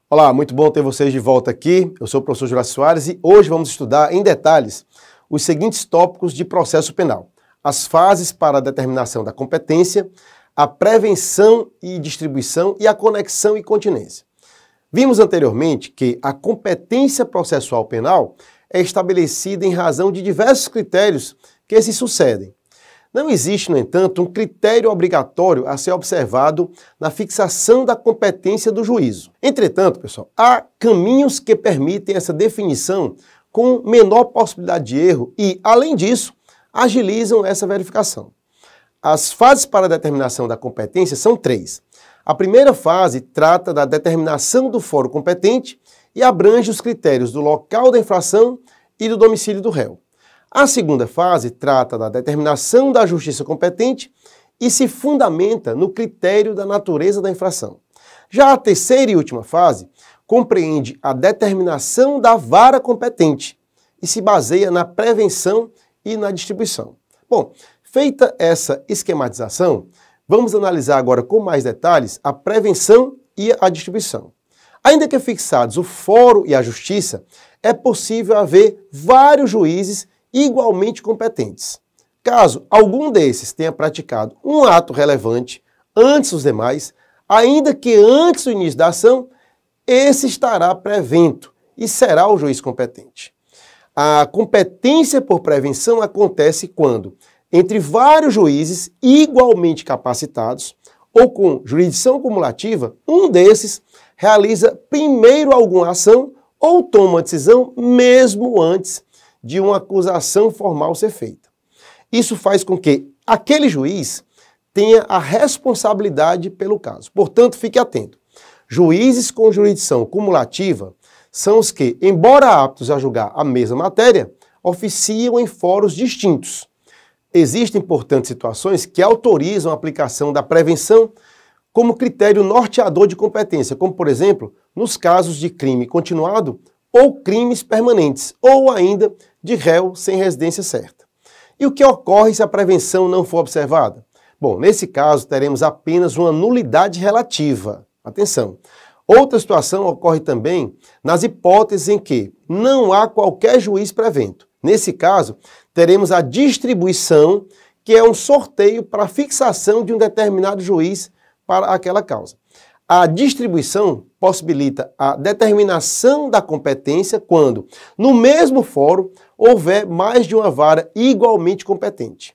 Olá, muito bom ter vocês de volta aqui. Eu sou o professor Juraci Soares e hoje vamos estudar em detalhes os seguintes tópicos de processo penal: as fases para a determinação da competência, a prevenção e distribuição e a conexão e continência. Vimos anteriormente que a competência processual penal é estabelecida em razão de diversos critérios que se sucedem. Não existe, no entanto, um critério obrigatório a ser observado na fixação da competência do juízo. Entretanto, pessoal, há caminhos que permitem essa definição com menor possibilidade de erro e, além disso, agilizam essa verificação. As fases para a determinação da competência são três. A primeira fase trata da determinação do fórum competente e abrange os critérios do local da infração e do domicílio do réu. A segunda fase trata da determinação da justiça competente e se fundamenta no critério da natureza da infração. Já a terceira e última fase compreende a determinação da vara competente e se baseia na prevenção e na distribuição. Bom, feita essa esquematização, vamos analisar agora com mais detalhes a prevenção e a distribuição. Ainda que fixados o fórum e a justiça, é possível haver vários juízes igualmente competentes. Caso algum desses tenha praticado um ato relevante antes dos demais, ainda que antes do início da ação, esse estará prevento e será o juiz competente. A competência por prevenção acontece quando, entre vários juízes igualmente capacitados ou com jurisdição cumulativa, um desses realiza primeiro alguma ação ou toma uma decisão mesmo antes de uma acusação formal ser feita. Isso faz com que aquele juiz tenha a responsabilidade pelo caso. Portanto, fique atento. Juízes com jurisdição cumulativa são os que, embora aptos a julgar a mesma matéria, oficiam em fóruns distintos. Existem, portanto, situações que autorizam a aplicação da prevenção como critério norteador de competência, como, por exemplo, nos casos de crime continuado ou crimes permanentes, ou ainda de réu sem residência certa. E o que ocorre se a prevenção não for observada? Bom, nesse caso teremos apenas uma nulidade relativa. Atenção! Outra situação ocorre também nas hipóteses em que não há qualquer juiz prevento. Nesse caso, teremos a distribuição, que é um sorteio para a fixação de um determinado juiz para aquela causa. A distribuição possibilita a determinação da competência quando, no mesmo fórum, houver mais de uma vara igualmente competente.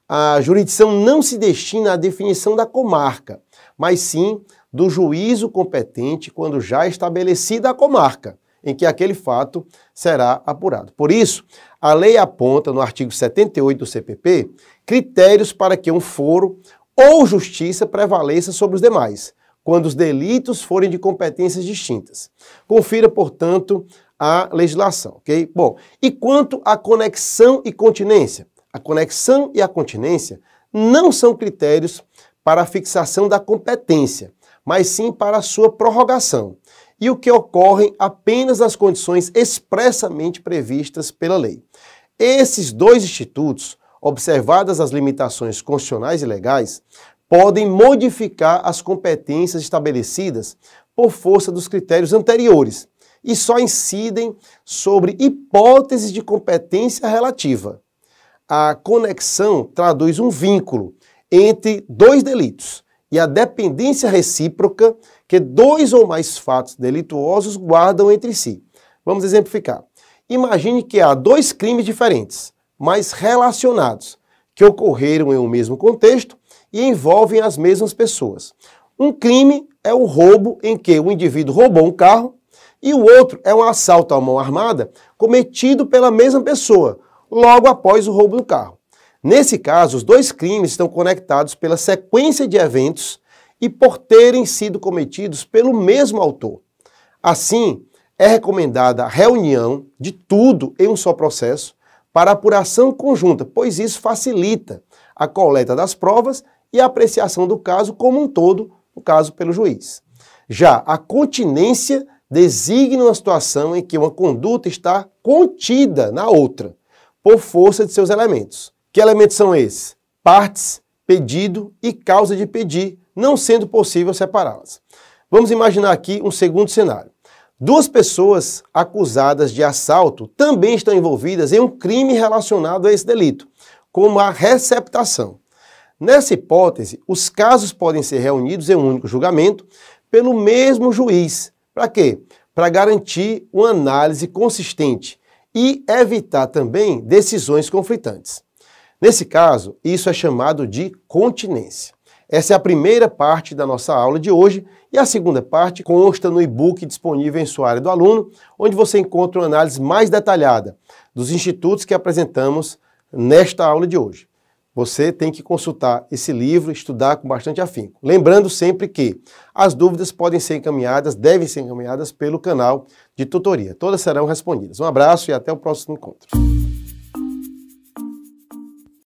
A jurisdição não se destina à definição da comarca, mas sim do juízo competente quando já estabelecida a comarca, em que aquele fato será apurado. Por isso, a lei aponta, no artigo 78 do CPP, critérios para que um foro ou justiça prevaleça sobre os demais, quando os delitos forem de competências distintas. Confira, portanto, a legislação, ok? Bom, e quanto à conexão e continência? A conexão e a continência não são critérios para a fixação da competência, mas sim para a sua prorrogação, e o que ocorrem apenas nas condições expressamente previstas pela lei. Esses dois institutos, observadas as limitações constitucionais e legais, podem modificar as competências estabelecidas por força dos critérios anteriores e só incidem sobre hipóteses de competência relativa. A conexão traduz um vínculo entre dois delitos e a dependência recíproca que dois ou mais fatos delituosos guardam entre si. Vamos exemplificar. Imagine que há dois crimes diferentes, mas relacionados, que ocorreram em um mesmo contexto e envolvem as mesmas pessoas. Um crime é o roubo em que o indivíduo roubou um carro e o outro é um assalto à mão armada cometido pela mesma pessoa, logo após o roubo do carro. Nesse caso, os dois crimes estão conectados pela sequência de eventos e por terem sido cometidos pelo mesmo autor. Assim, é recomendada a reunião de tudo em um só processo para apuração conjunta, pois isso facilita a coleta das provas e a apreciação do caso como um todo, no caso pelo juiz. Já a continência designa uma situação em que uma conduta está contida na outra, por força de seus elementos. Que elementos são esses? Partes, pedido e causa de pedir, não sendo possível separá-las. Vamos imaginar aqui um segundo cenário. Duas pessoas acusadas de assalto também estão envolvidas em um crime relacionado a esse delito, como a receptação. Nessa hipótese, os casos podem ser reunidos em um único julgamento pelo mesmo juiz. Para quê? Para garantir uma análise consistente e evitar também decisões conflitantes. Nesse caso, isso é chamado de continência. Essa é a primeira parte da nossa aula de hoje e a segunda parte consta no e-book disponível em sua área do aluno, onde você encontra uma análise mais detalhada dos institutos que apresentamos nesta aula de hoje. Você tem que consultar esse livro, estudar com bastante afinco. Lembrando sempre que as dúvidas podem ser encaminhadas, devem ser encaminhadas pelo canal de tutoria. Todas serão respondidas. Um abraço e até o próximo encontro.